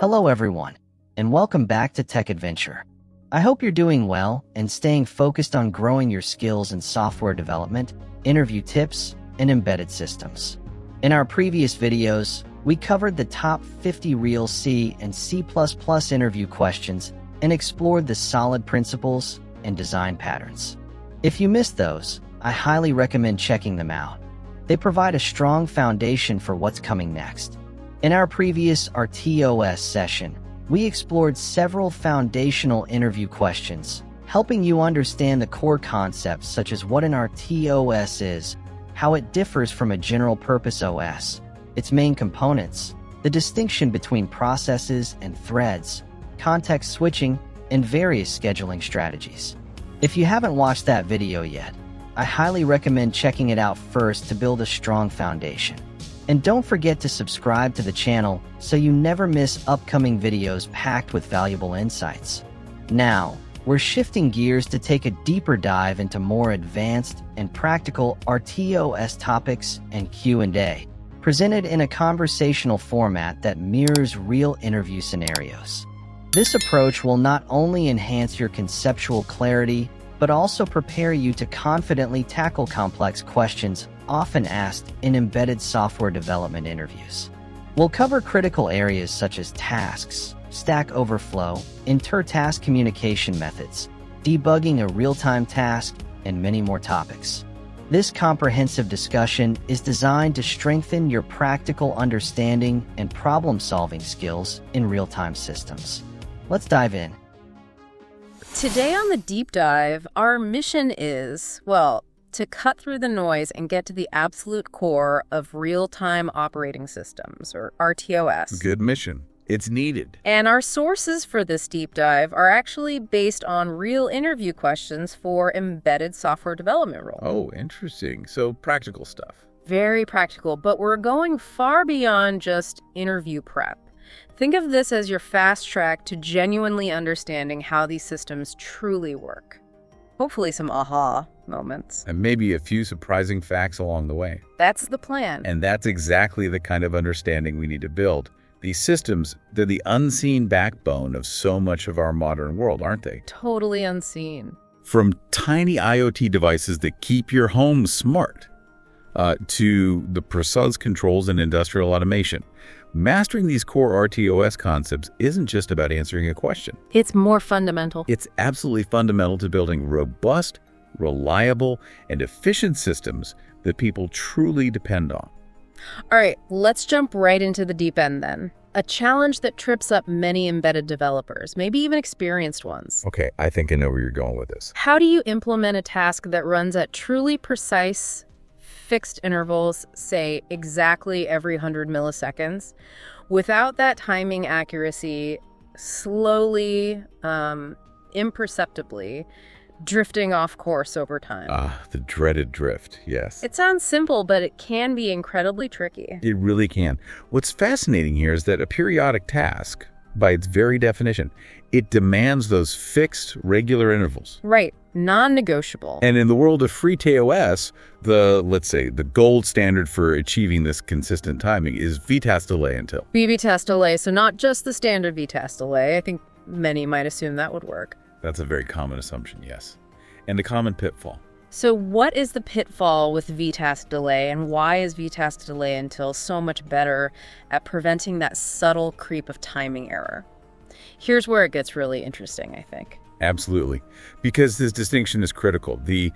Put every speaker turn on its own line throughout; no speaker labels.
Hello everyone, and welcome back to Tech Adventure. I hope you're doing well and staying focused on growing your skills in software development, interview tips, and embedded systems. In our previous videos, we covered the top 50 real C and C++ interview questions and explored the solid principles and design patterns. If you missed those, I highly recommend checking them out. They provide a strong foundation for what's coming next. In our previous RTOS session, we explored several foundational interview questions, helping you understand the core concepts such as what an RTOS is, how it differs from a general-purpose OS, its main components, the distinction between processes and threads, context switching, and various scheduling strategies. If you haven't watched that video yet, I highly recommend checking it out first to build a strong foundation. And don't forget to subscribe to the channel so you never miss upcoming videos packed with valuable insights. Now, we're shifting gears to take a deeper dive into more advanced and practical RTOS topics and Q&A, presented in a conversational format that mirrors real interview scenarios. This approach will not only enhance your conceptual clarity, but also prepare you to confidently tackle complex questions often asked in embedded software development interviews. We'll cover critical areas such as tasks, stack overflow, inter-task communication methods, debugging a real-time task, and many more topics. This comprehensive discussion is designed to strengthen your practical understanding and problem-solving skills in real-time systems. Let's dive in.
Today on the deep dive, our mission is, well, to cut through the noise and get to the absolute core of real-time operating systems, or RTOS.
Good mission. It's needed.
And our sources for this deep dive are actually based on real interview questions for embedded software development roles.
Oh, interesting. So practical stuff.
Very practical, but we're going far beyond just interview prep. Think of this as your fast track to genuinely understanding how these systems truly work. Hopefully some aha moments.
And maybe a few surprising facts along the way.
That's the plan.
And that's exactly the kind of understanding we need to build. These systems, they're the unseen backbone of so much of our modern world, aren't they?
Totally unseen.
From tiny IoT devices that keep your home smart, to the precise controls in industrial automation. Mastering these core RTOS concepts isn't just about answering a question.
It's more fundamental.
It's absolutely fundamental to building robust, reliable, and efficient systems that people truly depend on.
All right, let's jump right into the deep end then. A challenge that trips up many embedded developers, maybe even experienced ones.
Okay, I think I know where you're going with this.
How do you implement a task that runs at truly precise, fixed intervals, say exactly every 100 milliseconds, without that timing accuracy slowly, imperceptibly drifting off course over time?
The dreaded drift, yes.
It sounds simple, but it can be incredibly tricky.
It really can. What's fascinating here is that a periodic task, by its very definition, it demands those fixed, regular intervals.
Right. Non-negotiable.
And in the world of FreeTOS, let's say, the gold standard for achieving this consistent timing is VTAS delay until.
VTAS delay, so not just the standard VTAS delay. I think many might assume that would work.
That's a very common assumption, yes. And a common pitfall.
So what is the pitfall with VTAS delay, and why is VTAS delay until so much better at preventing that subtle creep of timing error? Here's where it gets really interesting, I think.
Absolutely. Because this distinction is critical. The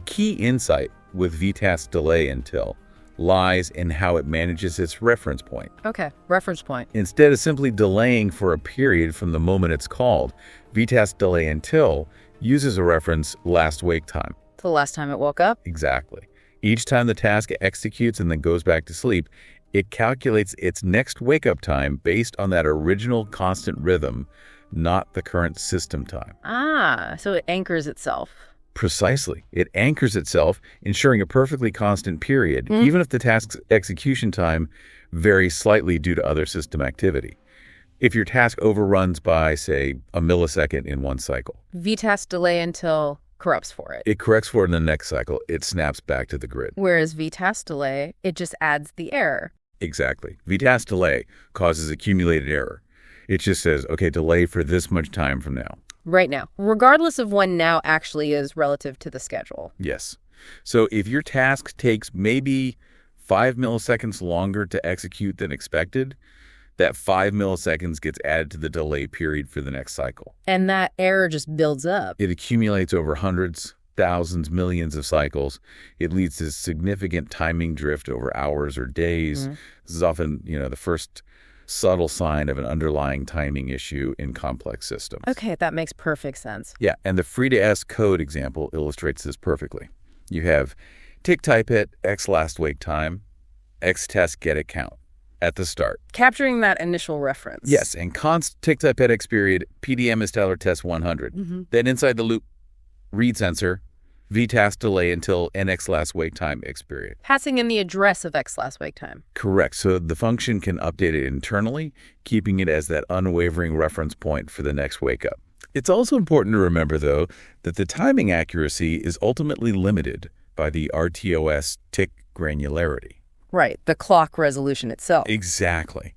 key insight with VTAS delay until lies in how it manages its reference point.
Okay, reference point.
Instead of simply delaying for a period from the moment it's called, VTAS delay until uses a reference last wake time.
The last time it woke up?
Exactly. Each time the task executes and then goes back to sleep, it calculates its next wake-up time based on that original constant rhythm, not the current system time.
So it anchors itself.
Precisely. It anchors itself, ensuring a perfectly constant period, even if the task's execution time varies slightly due to other system activity. If your task overruns by, say, a millisecond in one cycle,
VTAS delay until corrects for it.
It corrects for it in the next cycle. It snaps back to the grid.
Whereas VTAS delay, it just adds the error.
Exactly. VTask delay causes accumulated error. It just says, okay, delay for this much time from now.
Right now, regardless of when now actually is relative to the schedule.
Yes. So if your task takes maybe 5 milliseconds longer to execute than expected, that 5 milliseconds gets added to the delay period for the next cycle.
And that error just builds up.
It accumulates over hundreds, thousands, millions of cycles. It leads to significant timing drift over hours or days. This is often, the first subtle sign of an underlying timing issue in complex systems.
Okay, that makes perfect sense.
Yeah, and the free-to-S code example illustrates this perfectly. You have tick type it, x last wake time, x test get it count at the start.
Capturing that initial reference.
Yes, and const tick type at x period, PDM is teller test 100. Then inside the loop, read sensor, VTask delay until nx last wake time x period.
Passing in the address of x last wake time.
Correct. So the function can update it internally, keeping it as that unwavering reference point for the next wake up. It's also important to remember, though, that the timing accuracy is ultimately limited by the RTOS tick granularity.
Right, the clock resolution itself.
Exactly.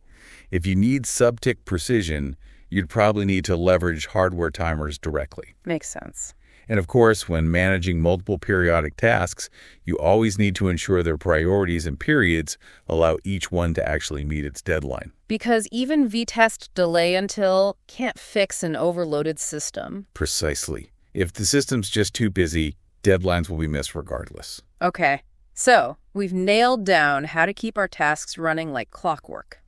If you need sub-tick precision, you'd probably need to leverage hardware timers directly.
Makes sense.
And of course, when managing multiple periodic tasks, you always need to ensure their priorities and periods allow each one to actually meet its deadline.
Because even VTest delay until can't fix an overloaded system.
Precisely. If the system's just too busy, deadlines will be missed regardless.
Okay, so we've nailed down how to keep our tasks running like clockwork.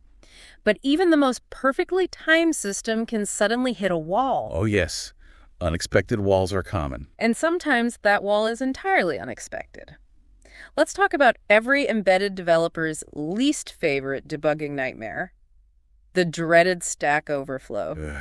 But even the most perfectly timed system can suddenly hit a wall.
Oh, yes. Unexpected walls are common.
And sometimes that wall is entirely unexpected. Let's talk about every embedded developer's least favorite debugging nightmare, the dreaded stack overflow.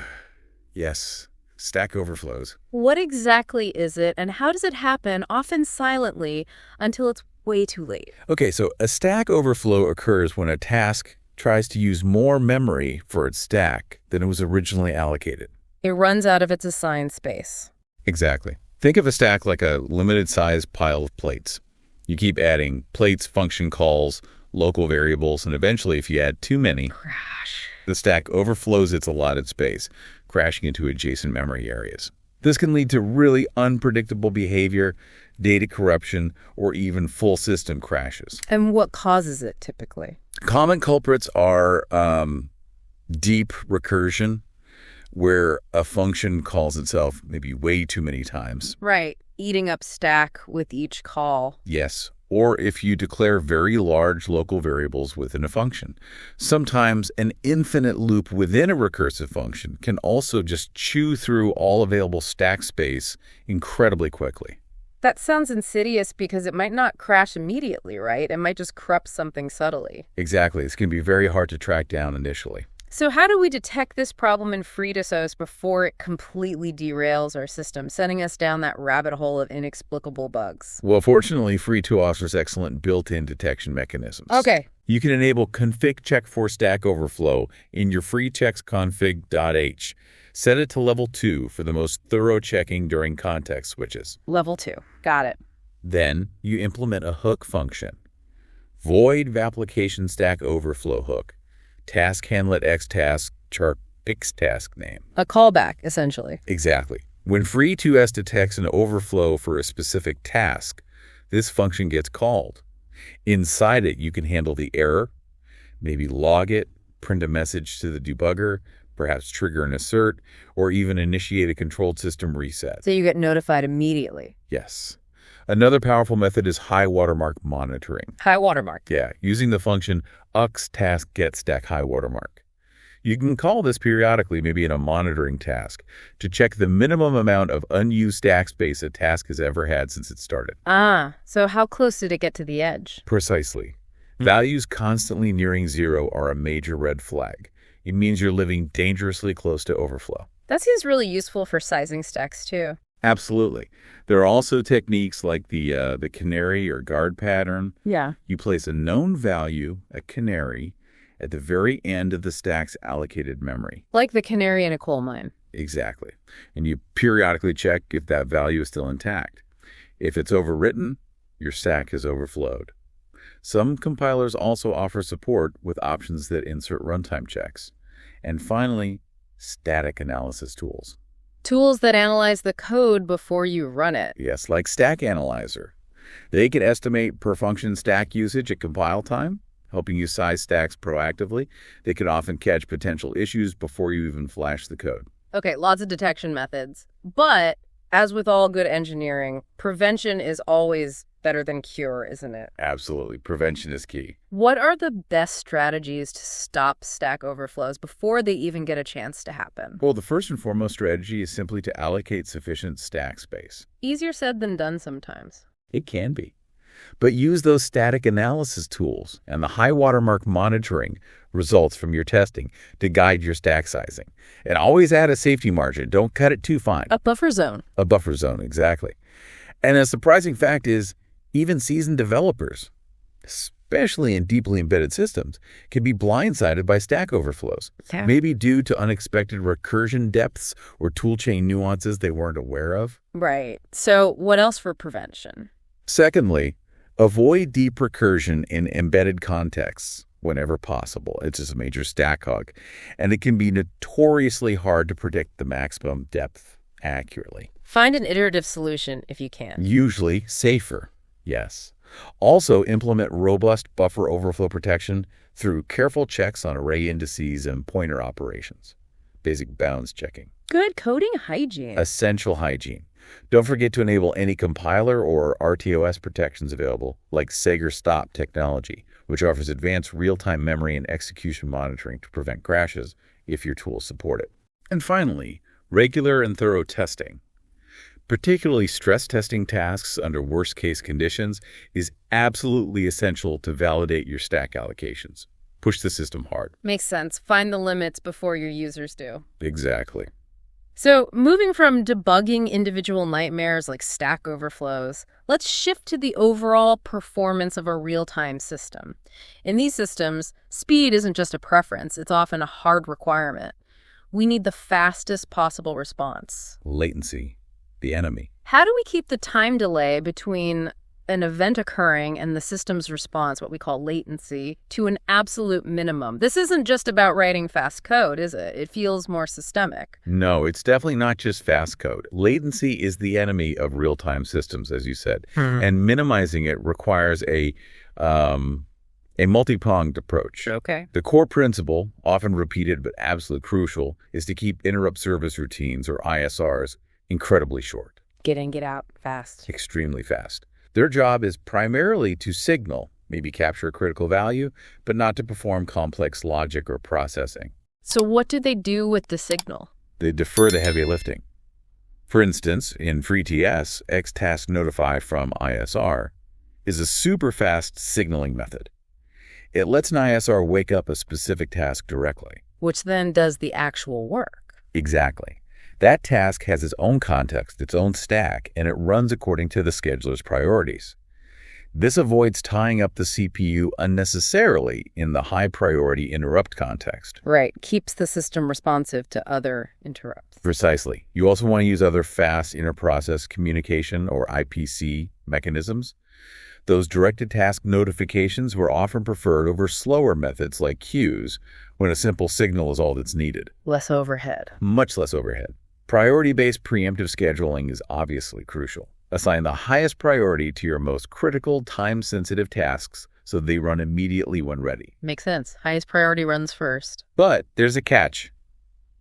Yes, stack overflows.
What exactly is it, and how does it happen, often silently, until it's way too late?
Okay, so a stack overflow occurs when a task tries to use more memory for its stack than it was originally allocated.
It runs out of its assigned space.
Exactly. Think of a stack like a limited-sized pile of plates. You keep adding plates, function calls, local variables, and eventually, if you add too many,
Crash.
the stack overflows its allotted space, crashing into adjacent memory areas. This can lead to really unpredictable behavior, data corruption, or even full system crashes.
And what causes it, typically?
Common culprits are deep recursion, where a function calls itself maybe way too many times.
Right, eating up stack with each call.
Yes, or if you declare very large local variables within a function. Sometimes an infinite loop within a recursive function can also just chew through all available stack space incredibly quickly.
That sounds insidious because it might not crash immediately, right? It might just corrupt something subtly.
Exactly. This can be very hard to track down initially.
So how do we detect this problem in FreeTOS before it completely derails our system, sending us down that rabbit hole of inexplicable bugs?
Well, fortunately, FreeTOS offers excellent built-in detection mechanisms.
Okay.
You can enable config check for stack overflow in your freechecks.config.h. Set it to level 2 for the most thorough checking during context switches.
Level 2. Got it.
Then you implement a hook function. Void application stack overflow hook. Task handlet x task chart fixed task name.
A callback, essentially.
Exactly. When FreeTOS detects an overflow for a specific task, this function gets called. Inside it, you can handle the error, maybe log it, print a message to the debugger, perhaps trigger an assert, or even initiate a controlled system reset.
So you get notified immediately.
Yes. Another powerful method is high watermark monitoring.
High watermark.
Yeah, using the function ux task get stack high watermark. You can call this periodically, maybe in a monitoring task, to check the minimum amount of unused stack space a task has ever had since it started.
Ah, so how close did it get to the edge?
Precisely. Values constantly nearing 0 are a major red flag. It means you're living dangerously close to overflow.
That seems really useful for sizing stacks, too.
Absolutely. There are also techniques like the canary or guard pattern.
Yeah.
You place a known value, a canary, at the very end of the stack's allocated memory.
Like the canary in a coal mine.
Exactly. And you periodically check if that value is still intact. If it's overwritten, your stack has overflowed. Some compilers also offer support with options that insert runtime checks. And finally, static analysis tools.
Tools that analyze the code before you run it.
Yes, like Stack Analyzer. They can estimate per function stack usage at compile time, helping you size stacks proactively. They can often catch potential issues before you even flash the code.
Okay, lots of detection methods. But as with all good engineering, prevention is always better than cure, isn't it?
Absolutely. Prevention is key.
What are the best strategies to stop stack overflows before they even get a chance to happen?
Well, the first and foremost strategy is simply to allocate sufficient stack space.
Easier said than done sometimes.
It can be. But use those static analysis tools and the high watermark monitoring results from your testing to guide your stack sizing. And always add a safety margin. Don't cut it too fine.
A buffer zone.
A buffer zone, exactly. And a surprising fact is, even seasoned developers, especially in deeply embedded systems, can be blindsided by stack overflows, maybe due to unexpected recursion depths or toolchain nuances they weren't aware of.
Right. So what else for prevention?
Secondly, avoid deep recursion in embedded contexts whenever possible. It's just a major stack hog, and it can be notoriously hard to predict the maximum depth accurately.
Find an iterative solution if you can.
Usually safer, yes. Also, implement robust buffer overflow protection through careful checks on array indices and pointer operations. Basic bounds checking.
Good coding hygiene.
Essential hygiene. Don't forget to enable any compiler or RTOS protections available, like Sager Stop technology, which offers advanced real-time memory and execution monitoring to prevent crashes if your tools support it. And finally, regular and thorough testing. Particularly stress testing tasks under worst-case conditions is absolutely essential to validate your stack allocations. Push the system hard.
Makes sense. Find the limits before your users do.
Exactly.
So moving from debugging individual nightmares like stack overflows, let's shift to the overall performance of a real-time system. In these systems, speed isn't just a preference, it's often a hard requirement. We need the fastest possible response.
Latency, the enemy.
How do we keep the time delay between an event occurring and the system's response, what we call latency, to an absolute minimum? This isn't just about writing fast code, is it? It feels more systemic.
No, it's definitely not just fast code. Latency is the enemy of real-time systems, as you said, and minimizing it requires a multi-pronged approach.
Okay.
The core principle, often repeated but absolutely crucial, is to keep interrupt service routines, or ISRs, incredibly short.
Get in, get out, fast.
Extremely fast. Their job is primarily to signal, maybe capture a critical value, but not to perform complex logic or processing.
So what do they do with the signal?
They defer the heavy lifting. For instance, in FreeTS, xtask notify from ISR is a super fast signaling method. It lets an ISR wake up a specific task directly.
Which then does the actual work.
Exactly. That task has its own context, its own stack, and it runs according to the scheduler's priorities. This avoids tying up the CPU unnecessarily in the high-priority interrupt context.
Right. Keeps the system responsive to other interrupts.
Precisely. You also want to use other fast inter-process communication, or IPC, mechanisms. Those directed task notifications were often preferred over slower methods like queues when a simple signal is all that's needed.
Less overhead.
Much less overhead. Priority-based preemptive scheduling is obviously crucial. Assign the highest priority to your most critical, time-sensitive tasks so they run immediately when ready.
Makes sense. Highest priority runs first.
But there's a catch.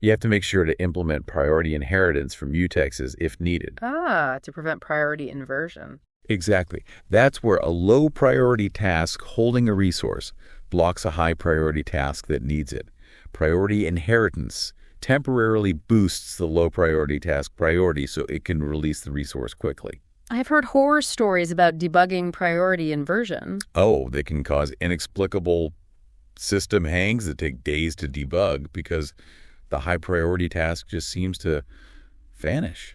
You have to make sure to implement priority inheritance from mutexes if needed.
To prevent priority inversion.
Exactly. That's where a low-priority task holding a resource blocks a high-priority task that needs it. Priority inheritance temporarily boosts the low-priority task priority so it can release the resource quickly.
I've heard horror stories about debugging priority inversion.
Oh, they can cause inexplicable system hangs that take days to debug because the high-priority task just seems to vanish.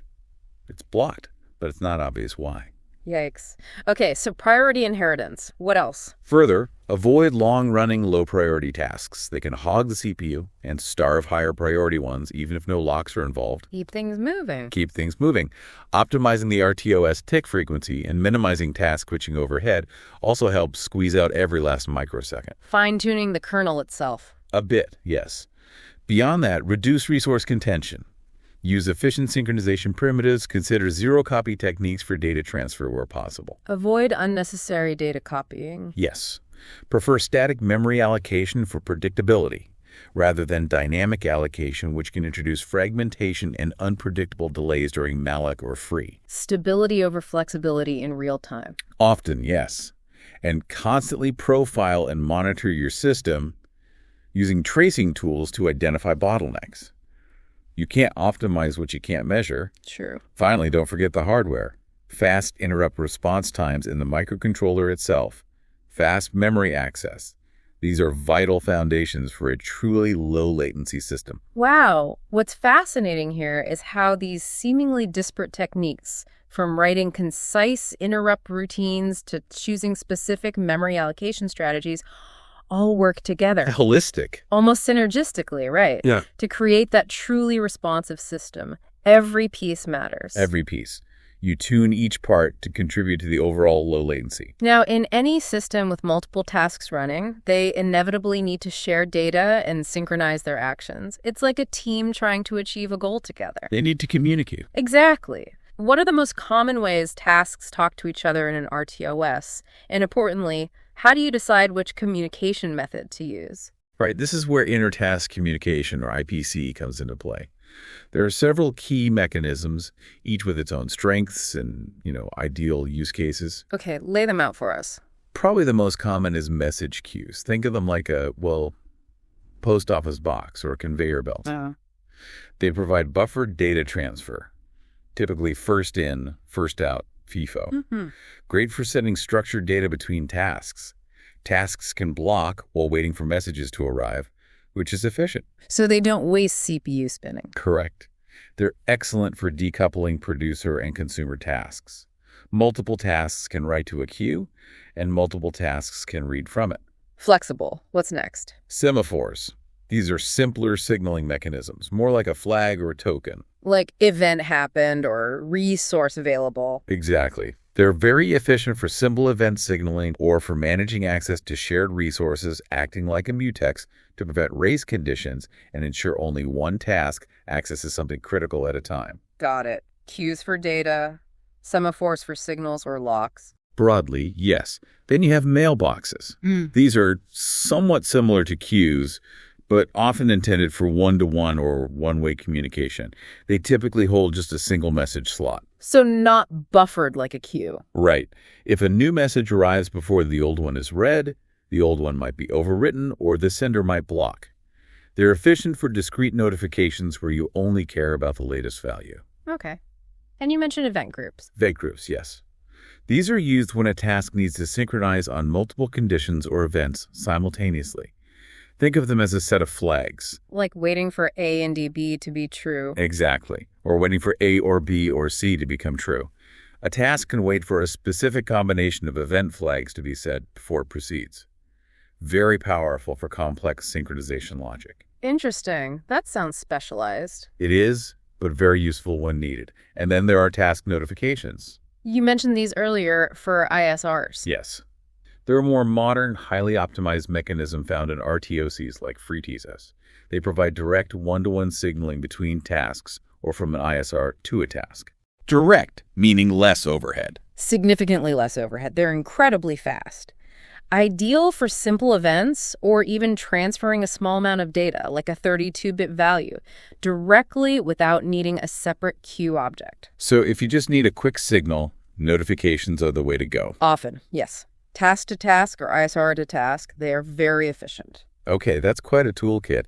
It's blocked, but it's not obvious why.
Yikes. Okay, so priority inheritance. What else?
Further, Avoid long-running, low-priority tasks. They can hog the CPU and starve higher priority ones, even if no locks are involved.
Keep things moving.
Keep things moving. Optimizing the RTOS tick frequency and minimizing task switching overhead also helps squeeze out every last microsecond.
Fine-tuning the kernel itself.
A bit, yes. Beyond that, reduce resource contention. Use efficient synchronization primitives. Consider zero-copy techniques for data transfer where possible.
Avoid unnecessary data copying.
Yes. Prefer static memory allocation for predictability, rather than dynamic allocation, which can introduce fragmentation and unpredictable delays during malloc or free.
Stability over flexibility in real time.
Often, yes. And constantly profile and monitor your system using tracing tools to identify bottlenecks. You can't optimize what you can't measure.
True.
Finally, don't forget the hardware. Fast interrupt response times in the microcontroller itself. Fast memory access. These are vital foundations for a truly low-latency system.
Wow. What's fascinating here is how these seemingly disparate techniques, from writing concise interrupt routines to choosing specific memory allocation strategies, all work together.
Holistic.
Almost synergistically, right?
Yeah.
To create that truly responsive system. Every piece matters.
Every piece. You tune each part to contribute to the overall low latency.
Now, in any system with multiple tasks running, they inevitably need to share data and synchronize their actions. It's like a team trying to achieve a goal together.
They need to communicate.
Exactly. What are the most common ways tasks talk to each other in an RTOS? And importantly, how do you decide which communication method to use?
Right. This is where inter-task communication, or IPC, comes into play. There are several key mechanisms, each with its own strengths and, ideal use cases.
Okay, lay them out for us.
Probably the most common is message queues. Think of them like a, post office box or a conveyor belt. They provide buffered data transfer, typically first in, first out, FIFO.
Mm-hmm.
Great for sending structured data between tasks. Tasks can block while waiting for messages to arrive, which is efficient.
So they don't waste CPU spinning.
Correct. They're excellent for decoupling producer and consumer tasks. Multiple tasks can write to a queue, and multiple tasks can read from it.
Flexible. What's next?
Semaphores. These are simpler signaling mechanisms, more like a flag or a token.
Like event happened or resource available.
Exactly. They're very efficient for simple event signaling or for managing access to shared resources, acting like a mutex to prevent race conditions and ensure only one task accesses something critical at a time.
Got it. Queues for data, semaphores for signals or locks.
Broadly, yes. Then you have mailboxes. These are somewhat similar to queues, but often intended for one-to-one or one-way communication. They typically hold just a single message slot.
So not buffered like a queue.
Right. If a new message arrives before the old one is read, the old one might be overwritten or the sender might block. They're efficient for discrete notifications where you only care about the latest value.
Okay. And you mentioned event groups.
Event groups, yes. These are used when a task needs to synchronize on multiple conditions or events simultaneously. Think of them as a set of flags.
Like waiting for A and B to be true.
Exactly. Or waiting for A or B or C to become true. A task can wait for a specific combination of event flags to be set before it proceeds. Very powerful for complex synchronization logic.
Interesting. That sounds specialized.
It is, but very useful when needed. And then there are task notifications.
You mentioned these earlier for ISRs.
Yes. They're a more modern, highly optimized mechanism found in RTOSs like FreeTSS. They provide direct one-to-one signaling between tasks or from an ISR to a task. Direct, meaning less overhead.
Significantly less overhead. They're incredibly fast. Ideal for simple events or even transferring a small amount of data, like a 32-bit value, directly without needing a separate queue object.
So if you just need a quick signal, notifications are the way to go.
Often, yes. Task to task or ISR to task, they are very efficient.
Okay, that's quite a toolkit.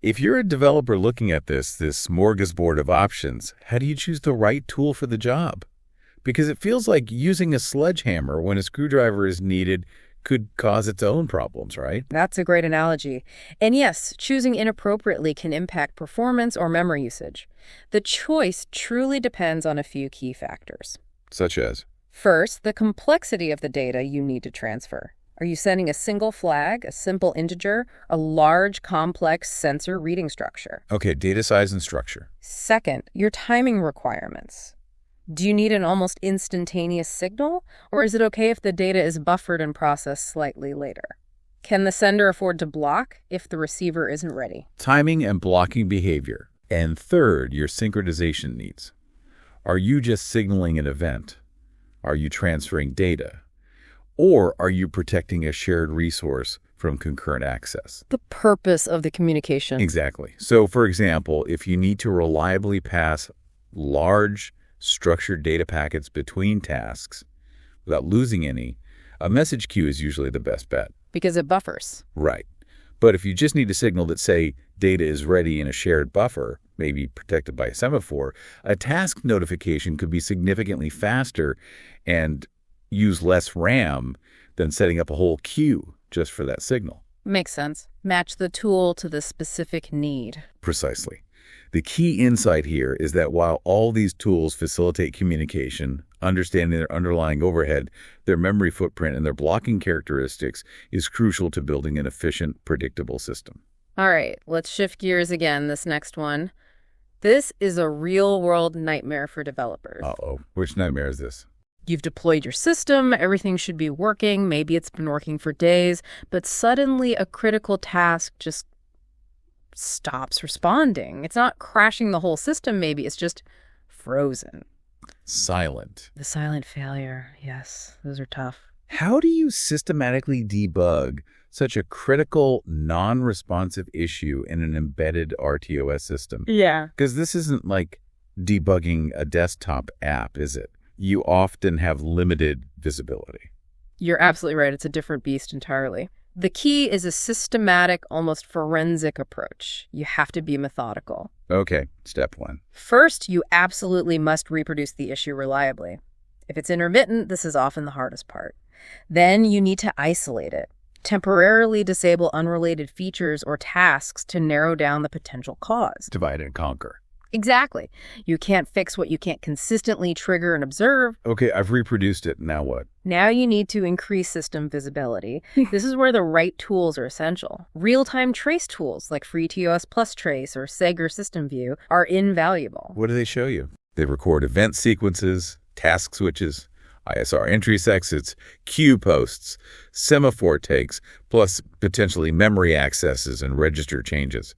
If you're a developer looking at this smorgasbord of options, how do you choose the right tool for the job? Because it feels like using a sledgehammer when a screwdriver is needed could cause its own problems, right?
That's a great analogy. And yes, choosing inappropriately can impact performance or memory usage. The choice truly depends on a few key factors.
Such as?
First, the complexity of the data you need to transfer. Are you sending a single flag, a simple integer, a large, complex sensor reading structure?
Okay, data size and structure.
Second, your timing requirements. Do you need an almost instantaneous signal, or is it okay if the data is buffered and processed slightly later? Can the sender afford to block if the receiver isn't ready?
Timing and blocking behavior. And third, your synchronization needs. Are you just signaling an event? Are you transferring data? Or are you protecting a shared resource from concurrent access?
The purpose of the communication.
Exactly. So, for example, if you need to reliably pass large, structured data packets between tasks without losing any, a message queue is usually the best bet.
Because it buffers.
Right. But if you just need a signal that, say, data is ready in a shared buffer, maybe protected by a semaphore, a task notification could be significantly faster and use less RAM than setting up a whole queue just for that signal.
Makes sense. Match the tool to the specific need.
Precisely. The key insight here is that while all these tools facilitate communication, understanding their underlying overhead, their memory footprint, and their blocking characteristics is crucial to building an efficient, predictable system.
All right, let's shift gears again, this next one. This is a real-world nightmare for developers.
Uh-oh. Which nightmare is this?
You've deployed your system, everything should be working, maybe it's been working for days, but suddenly a critical task just stops responding. It's not crashing the whole system, maybe, it's just frozen.
Silent.
The silent failure, yes, those are tough.
How do you systematically debug such a critical, non-responsive issue in an embedded RTOS system?
Yeah.
Because this isn't like debugging a desktop app, is it? You often have limited visibility.
You're absolutely right. It's a different beast entirely. The key is a systematic, almost forensic approach. You have to be methodical.
Okay, step one.
First, you absolutely must reproduce the issue reliably. If it's intermittent, this is often the hardest part. Then you need to isolate it. Temporarily disable unrelated features or tasks to narrow down the potential cause.
Divide and conquer.
Exactly. You can't fix what you can't consistently trigger and observe.
Okay, I've reproduced it. Now what?
Now you need to increase system visibility. This is where the right tools are essential. Real-time trace tools like FreeTOS Plus Trace or Sager System View are invaluable.
What do they show you? They record event sequences, task switches, ISR entry exits, queue posts, semaphore takes, plus potentially memory accesses and register changes.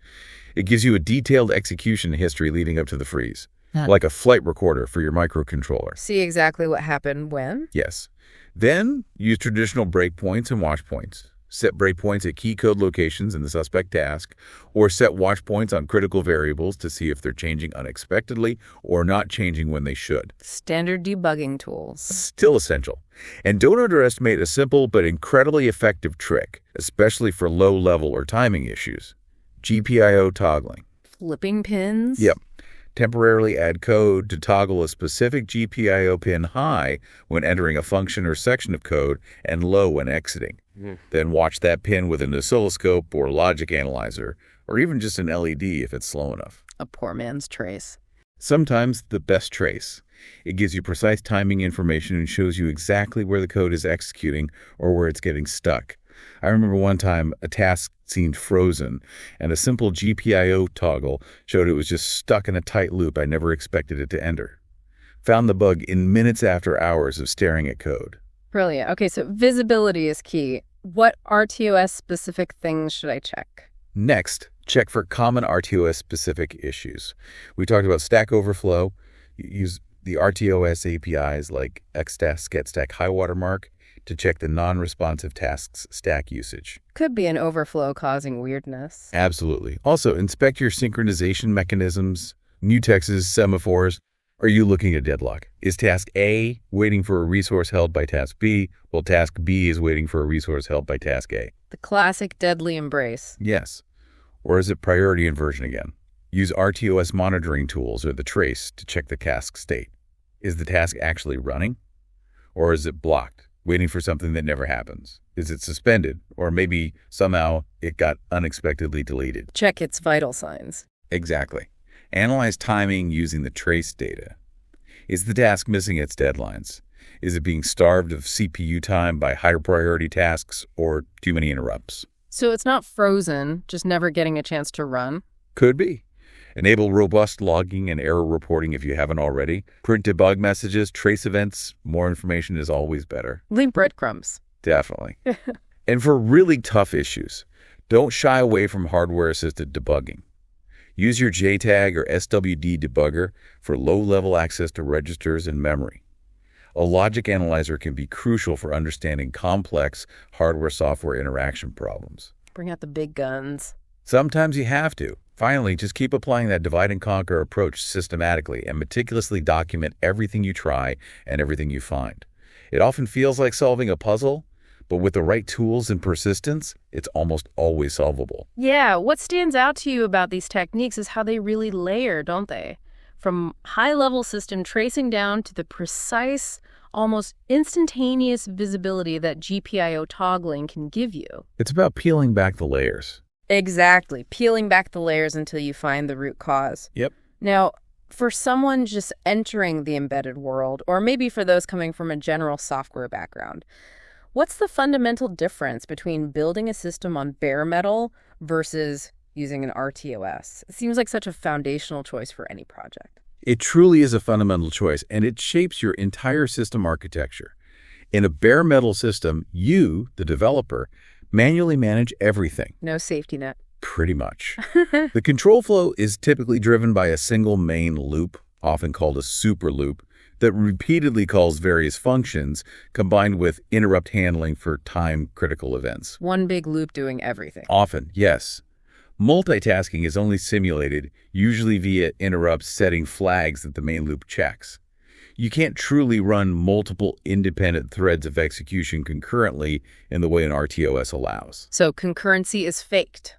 It gives you a detailed execution history leading up to the freeze, like a flight recorder for your microcontroller.
See exactly what happened when?
Yes. Then use traditional breakpoints and watch points. Set breakpoints at key code locations in the suspect task, or set watch points on critical variables to see if they're changing unexpectedly or not changing when they should.
Standard debugging tools.
Still essential. And don't underestimate a simple but incredibly effective trick, especially for low-level or timing issues. GPIO toggling.
Flipping pins?
Yep. Temporarily add code to toggle a specific GPIO pin high when entering a function or section of code and low when exiting. Then watch that pin with an oscilloscope or logic analyzer, or even just an LED if it's slow enough.
A poor man's trace.
Sometimes the best trace. It gives you precise timing information and shows you exactly where the code is executing or where it's getting stuck. I remember one time a task seemed frozen, and a simple GPIO toggle showed it was just stuck in a tight loop I never expected it to enter. Found the bug in minutes after hours of staring at code.
Brilliant. Okay, so visibility is key. What RTOS-specific things should I check?
Next, check for common RTOS-specific issues. We talked about Stack Overflow. Use the RTOS APIs like xtask, getStack, highwatermark to check the non-responsive tasks stack usage.
Could be an overflow causing weirdness.
Absolutely. Also, inspect your synchronization mechanisms, mutexes, semaphores. Are you looking at deadlock? Is task A waiting for a resource held by task B, while task B is waiting for a resource held by task A?
The classic deadly embrace.
Yes. Or is it priority inversion again? Use RTOS monitoring tools or the trace to check the task state. Is the task actually running? Or is it blocked, waiting for something that never happens? Is it suspended? Or maybe somehow it got unexpectedly deleted?
Check its vital signs.
Exactly. Analyze timing using the trace data. Is the task missing its deadlines? Is it being starved of CPU time by higher priority tasks or too many interrupts?
So it's not frozen, just never getting a chance to run?
Could be. Enable robust logging and error reporting if you haven't already. Print debug messages, trace events. More information is always better.
Leave breadcrumbs.
Definitely. And for really tough issues, don't shy away from hardware-assisted debugging. Use your JTAG or SWD debugger for low-level access to registers and memory. A logic analyzer can be crucial for understanding complex hardware-software interaction problems.
Bring out the big guns.
Sometimes you have to. Finally, just keep applying that divide-and-conquer approach systematically and meticulously document everything you try and everything you find. It often feels like solving a puzzle, but with the right tools and persistence, it's almost always solvable.
Yeah, what stands out to you about these techniques is how they really layer, don't they? From high-level system tracing down to the precise, almost instantaneous visibility that GPIO toggling can give you.
It's about peeling back the layers.
Exactly. Peeling back the layers until you find the root cause.
Yep.
Now, for someone just entering the embedded world, or maybe for those coming from a general software background, what's the fundamental difference between building a system on bare metal versus using an RTOS? It seems like such a foundational choice for any project.
It truly is a fundamental choice, and it shapes your entire system architecture. In a bare metal system, you, the developer, manually manage everything.
No safety net.
Pretty much. The control flow is typically driven by a single main loop, often called a super loop, that repeatedly calls various functions, combined with interrupt handling for time-critical events.
One big loop doing everything.
Often, yes. Multitasking is only simulated, usually via interrupts setting flags that the main loop checks. You can't truly run multiple independent threads of execution concurrently in the way an RTOS allows.
So concurrency is faked.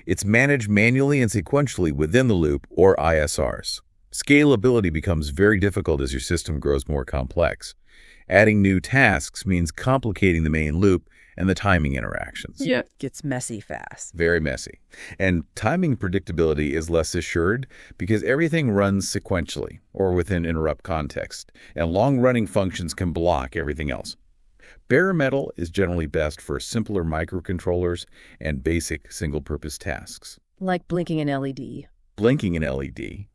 It's managed manually and sequentially within the loop, or ISRs. Scalability becomes very difficult as your system grows more complex. Adding new tasks means complicating the main loop and the timing interactions.
Yeah. Gets messy fast.
Very messy. And timing predictability is less assured because everything runs sequentially or within interrupt context, and long-running functions can block everything else. Bare metal is generally best for simpler microcontrollers and basic single-purpose tasks.
Like blinking an LED.
Blinking an LED,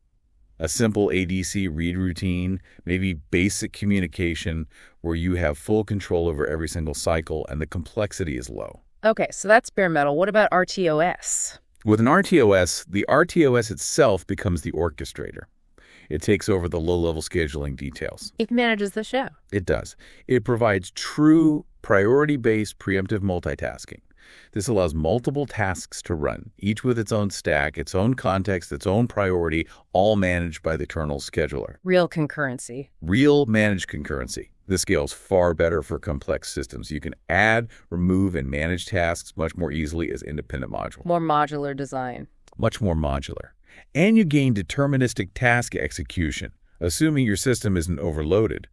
a simple ADC read routine, maybe basic communication where you have full control over every single cycle and the complexity is low.
Okay, so that's bare metal. What about RTOS?
With an RTOS, the RTOS itself becomes the orchestrator. It takes over the low-level scheduling details.
It manages the show.
It does. It provides true priority-based preemptive multitasking. This allows multiple tasks to run, each with its own stack, its own context, its own priority, all managed by the kernel scheduler.
Real concurrency.
Real managed concurrency. This scales far better for complex systems. You can add, remove, and manage tasks much more easily as independent modules.
More modular design.
Much more modular. And you gain deterministic task execution, assuming your system isn't overloaded.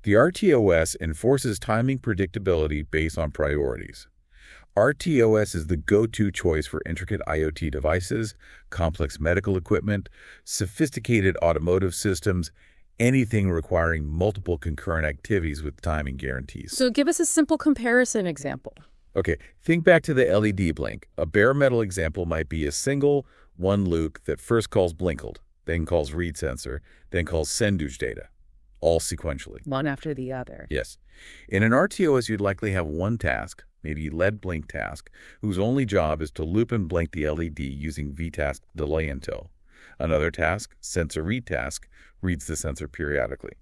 The RTOS enforces timing predictability based on priorities. RTOS is the go-to choice for intricate IoT devices, complex medical equipment, sophisticated automotive systems, anything requiring multiple concurrent activities with timing guarantees.
So give us a simple comparison example.
Okay, think back to the LED blink. A bare metal example might be a single one loop that first calls blinkled, then calls read sensor, then calls sendage data, all sequentially.
One after the other.
Yes. In an RTOS, you'd likely have one task, maybe LED blink task, whose only job is to loop and blink the LED using VTask delay until. Another task, sensor read task, reads the sensor periodically.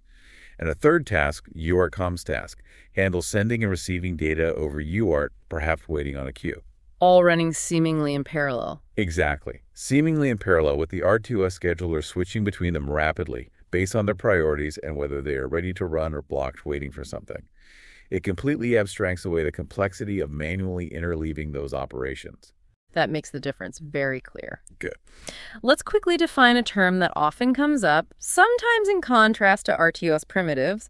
And a third task, UART comms task, handles sending and receiving data over UART, perhaps waiting on a queue.
All running seemingly in parallel.
Exactly. Seemingly in parallel, with the RTOS scheduler switching between them rapidly based on their priorities and whether they are ready to run or blocked waiting for something. It completely abstracts away the complexity of manually interleaving those operations.
That makes the difference very clear.
Good.
Let's quickly define a term that often comes up, sometimes in contrast to RTOS primitives,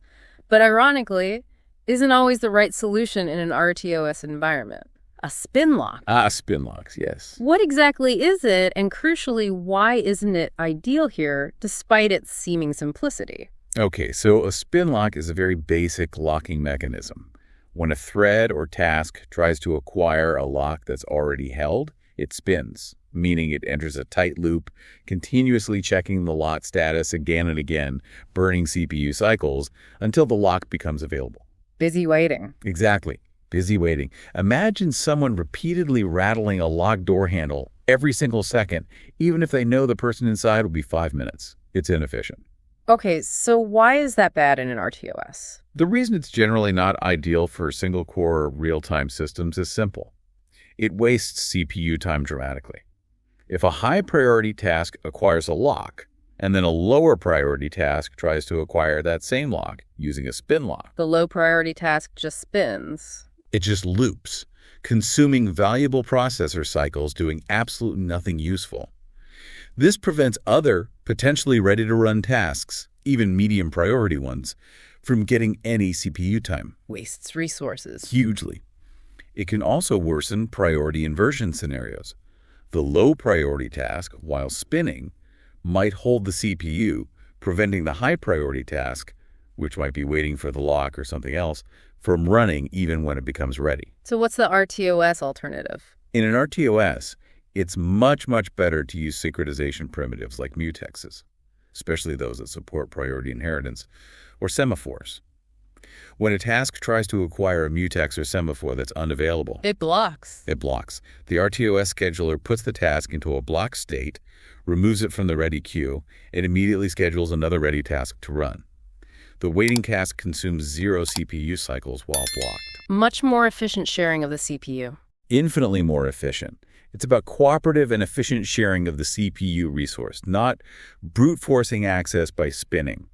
but ironically, isn't always the right solution in an RTOS environment. A spinlock.
Spinlocks, yes.
What exactly is it, and crucially, why isn't it ideal here, despite its seeming simplicity?
Okay, so a spinlock is a very basic locking mechanism. When a thread or task tries to acquire a lock that's already held, it spins, meaning it enters a tight loop, continuously checking the lock status again and again, burning CPU cycles until the lock becomes available.
Busy waiting.
Exactly. Busy waiting. Imagine someone repeatedly rattling a locked door handle every single second, even if they know the person inside will be 5 minutes. It's inefficient.
Okay, so why is that bad in an RTOS?
The reason it's generally not ideal for single-core real-time systems is simple. It wastes CPU time dramatically. If a high-priority task acquires a lock, and then a lower-priority task tries to acquire that same lock using a spinlock,
The low-priority task just spins.
it just loops, consuming valuable processor cycles doing absolutely nothing useful. This prevents other, potentially ready-to-run tasks, even medium-priority ones, from getting any CPU time.
Wastes resources.
Hugely. It can also worsen priority inversion scenarios. The low-priority task, while spinning, might hold the CPU, preventing the high-priority task, which might be waiting for the lock or something else, from running even when it becomes ready.
So what's the RTOS alternative?
In an RTOS, it's much, much better to use synchronization primitives like mutexes, especially those that support priority inheritance, or semaphores. When a task tries to acquire a mutex or semaphore that's unavailable,
It blocks.
it blocks. The RTOS scheduler puts the task into a block state, removes it from the ready queue, and immediately schedules another ready task to run. The waiting task consumes 0 CPU cycles while blocked.
Much more efficient sharing of the CPU.
Infinitely more efficient. It's about cooperative and efficient sharing of the CPU resource, not brute forcing access by spinning.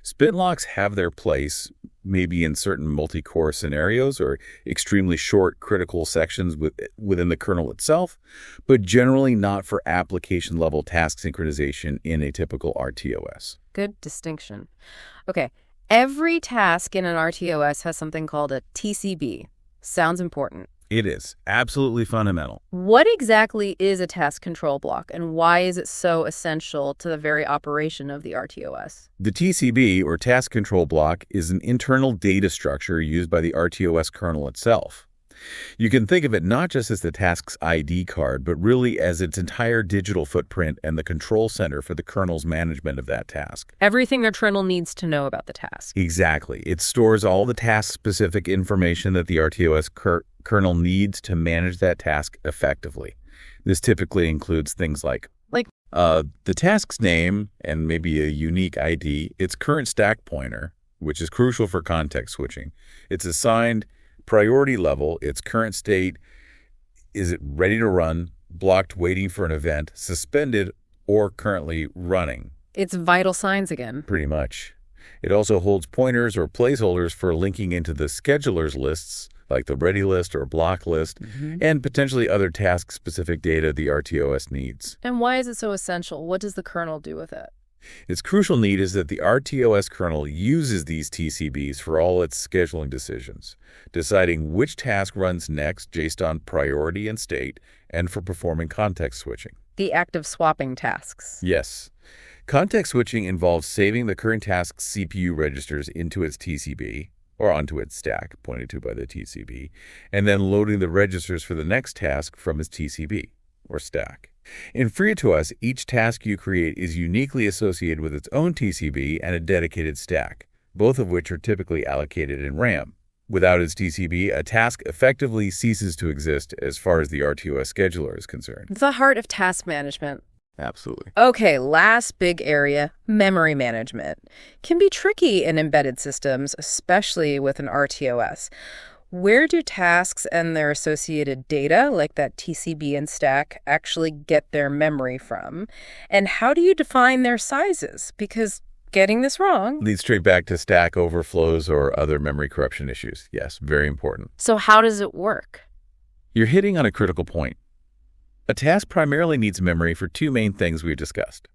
Spinlocks have their place, maybe in certain multi-core scenarios or extremely short critical sections within the kernel itself, but generally not for application-level task synchronization in a typical RTOS.
Good distinction. Okay, every task in an RTOS has something called a TCB. Sounds important.
It is absolutely fundamental.
What exactly is a task control block, and why is it so essential to the very operation of the RTOS?
The TCB, or task control block, is an internal data structure used by the RTOS kernel itself. You can think of it not just as the task's ID card, but really as its entire digital footprint and the control center for the kernel's management of that task.
Everything their kernel needs to know about the task.
Exactly. It stores all the task-specific information that the RTOS kernel needs to manage that task effectively. This typically includes things like the task's name and maybe a unique ID, its current stack pointer, which is crucial for context switching, its assigned priority level, its current state, is it ready to run, blocked waiting for an event, suspended, or currently running.
It's vital signs again.
Pretty much. It also holds pointers or placeholders for linking into the scheduler's lists, like the ready list or block list, and potentially other task-specific data the RTOS needs.
And why is it so essential? What does the kernel do with it?
Its crucial need is that the RTOS kernel uses these TCBs for all its scheduling decisions, deciding which task runs next based on priority and state, and for performing context switching.
The act of swapping tasks.
Yes. Context switching involves saving the current task's CPU registers into its TCB, or onto its stack, pointed to by the TCB, and then loading the registers for the next task from its TCB, or stack. In FreeRTOS, each task you create is uniquely associated with its own TCB and a dedicated stack, both of which are typically allocated in RAM. Without its TCB, a task effectively ceases to exist as far as the RTOS scheduler is concerned.
The heart of task management.
Absolutely.
Okay, last big area, memory management. Can be tricky in embedded systems, especially with an RTOS. Where do tasks and their associated data, like that TCB and stack, actually get their memory from? And how do you define their sizes? Because getting this wrong
leads straight back to stack overflows or other memory corruption issues. Yes, very important.
So how does it work?
You're hitting on a critical point. A task primarily needs memory for two main things we've discussed: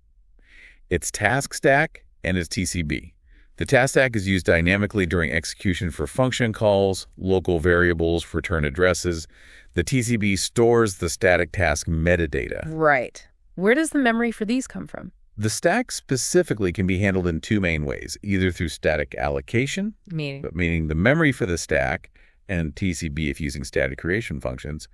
its task stack and its TCB. The task stack is used dynamically during execution for function calls, local variables, return addresses. The TCB stores the static task metadata.
Right. Where does the memory for these come from?
The stack specifically can be handled in two main ways, either through static allocation, meaning the memory for the stack, and TCB if using static creation functions,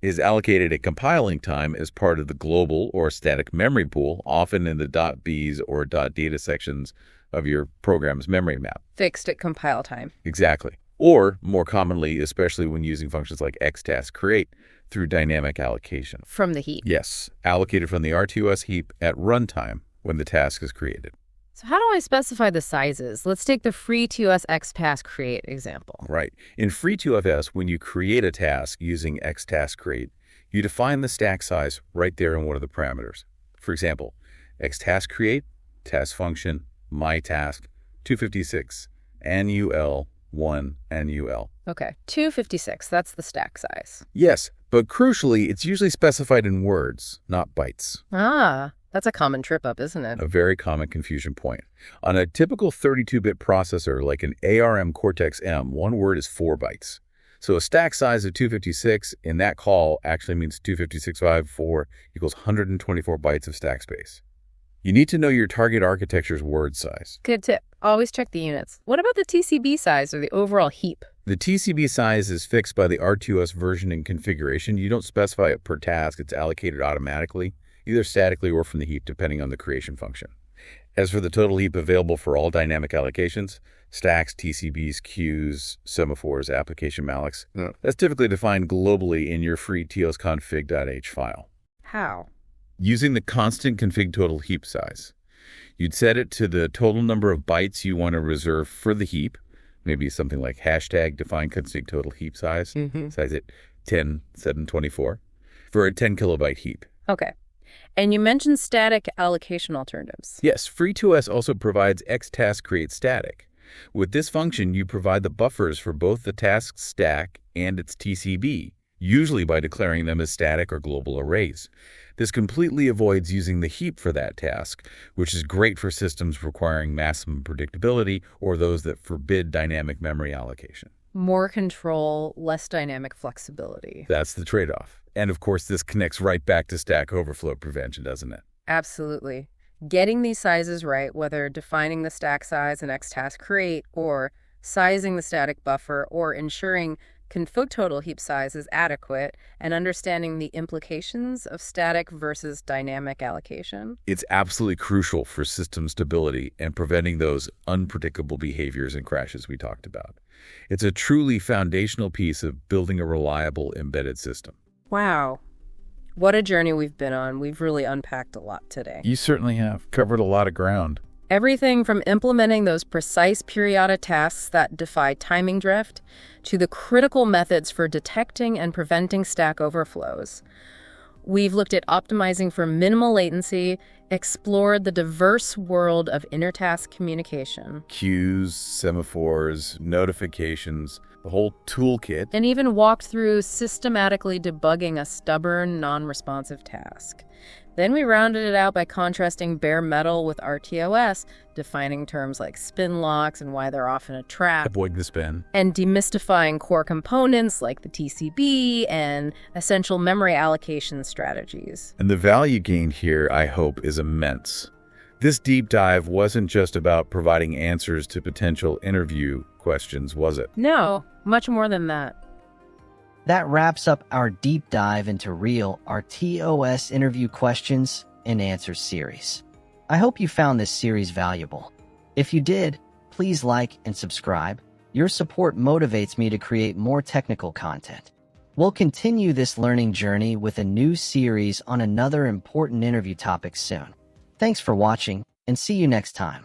is allocated at compiling time as part of the global or static memory pool, often in the .bs or .data sections of your program's memory map.
Fixed at compile time.
Exactly. Or, more commonly, especially when using functions like xtask_create, through dynamic allocation.
From the heap.
Yes, allocated from the RTOS heap at runtime when the task is created.
So how do I specify the sizes? Let's take the FreeTOS xtask_create example.
Right. In FreeTOS, when you create a task using xtask_create, you define the stack size right there in one of the parameters. For example, xtask_create, task function, my task, 256, NUL, 1, NUL.
Okay, 256, that's the stack size.
Yes, but crucially, it's usually specified in words, not bytes.
Ah, that's a common trip-up, isn't it?
A very common confusion point. On a typical 32-bit processor like an ARM Cortex-M, one word is 4 bytes. So a stack size of 256 in that call actually means 256.54 equals 124 bytes of stack space. You need to know your target architecture's word size.
Good tip. Always check the units. What about the TCB size or the overall heap?
The TCB size is fixed by the RTOS version and configuration. You don't specify it per task. It's allocated automatically, either statically or from the heap, depending on the creation function. As for the total heap available for all dynamic allocations, stacks, TCBs, queues, semaphores, application mallocs, that's typically defined globally in your free tosconfig.h file.
How?
Using the constant config total heap size. You'd set it to the total number of bytes you want to reserve for the heap, maybe something like hashtag define config total heap size, size it 10.724, for a 10 kilobyte heap.
Okay. And you mentioned static allocation alternatives.
Yes, FreeTOS also provides xtask_create static. With this function, you provide the buffers for both the task stack and its TCB, usually by declaring them as static or global arrays. This completely avoids using the heap for that task, which is great for systems requiring maximum predictability or those that forbid dynamic memory allocation.
More control, less dynamic flexibility.
That's the trade-off. And of course, this connects right back to stack overflow prevention, doesn't it?
Absolutely. Getting these sizes right, whether defining the stack size in xtask_create or sizing the static buffer or ensuring config total heap size is adequate, and understanding the implications of static versus dynamic allocation.
It's absolutely crucial for system stability and preventing those unpredictable behaviors and crashes we talked about. It's a truly foundational piece of building a reliable embedded system.
Wow. What a journey we've been on. We've really unpacked a lot today.
You certainly have covered a lot of ground.
Everything from implementing those precise periodic tasks that defy timing drift to the critical methods for detecting and preventing stack overflows. We've looked at optimizing for minimal latency, explored the diverse world of inter-task communication.
Queues, semaphores, notifications, the whole toolkit.
And even walked through systematically debugging a stubborn, non-responsive task. Then we rounded it out by contrasting bare metal with RTOS, defining terms like spinlocks and why they're often a trap.
Avoid the spin.
And demystifying core components like the TCB and essential memory allocation strategies.
And the value gained here, I hope, is immense. This deep dive wasn't just about providing answers to potential interview questions, was it?
No, much more than that.
That wraps up our deep dive into real RTOS interview questions and answers series. I hope you found this series valuable. If you did, please like and subscribe. Your support motivates me to create more technical content. We'll continue this learning journey with a new series on another important interview topic soon. Thanks for watching, and see you next time.